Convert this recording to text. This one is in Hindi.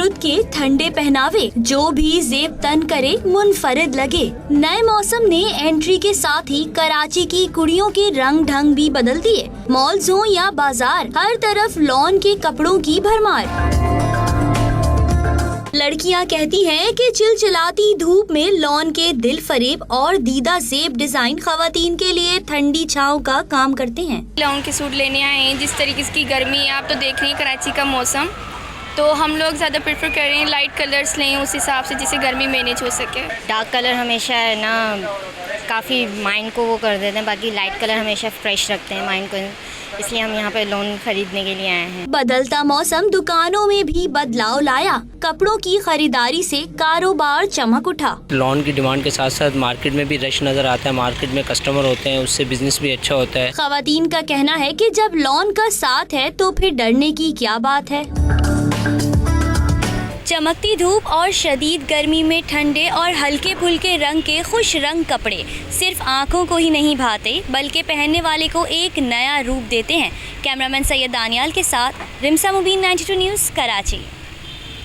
रुत के ठंडे पहनावे, जो भी जेब तन करे मुनफरिद लगे। नए मौसम ने एंट्री के साथ ही कराची की कुड़ियों के रंग ढंग भी बदल दिए। मॉल्स हो या बाजार, हर तरफ लॉन के कपड़ों की भरमार। लड़कियां कहती हैं कि चिलचिलाती धूप में लॉन के दिल फरेब और दीदा जेब डिजाइन खवातीन के लिए ठंडी छांव का काम करते हैं। लॉन के सूट लेने आए हैं, जिस तरीके की गर्मी है आप तो देख रही हैं कराची का मौसम, तो हम लोग ज़्यादा प्रेफर कर रहे हैं लाइट कलर्स लें उस हिसाब से जिससे गर्मी मैनेज हो सके। डार्क कलर हमेशा है ना काफ़ी माइंड को वो कर देते हैं, बाकी लाइट कलर हमेशा फ्रेश रखते हैं माइंड को, इसलिए हम यहाँ पे लोन खरीदने के लिए आए हैं। बदलता मौसम दुकानों में भी बदलाव लाया। कपड़ों की खरीदारी से कारोबार चमक उठा। लॉन की डिमांड के साथ साथ मार्केट में भी रश नजर आता है, मार्केट में कस्टमर होते हैं, उससे बिजनेस भी अच्छा होता है। खवातीन का कहना है कि जब लॉन का साथ है तो फिर डरने की क्या बात है। चमकती धूप और शदीद गर्मी में ठंडे और हल्के फुल्के रंग के खुश रंग कपड़े सिर्फ आंखों को ही नहीं भाते, बल्कि पहनने वाले को एक नया रूप देते हैं। कैमरामैन सैयद दानियाल के साथ रिमसा मुबीन, 92 न्यूज़, कराची।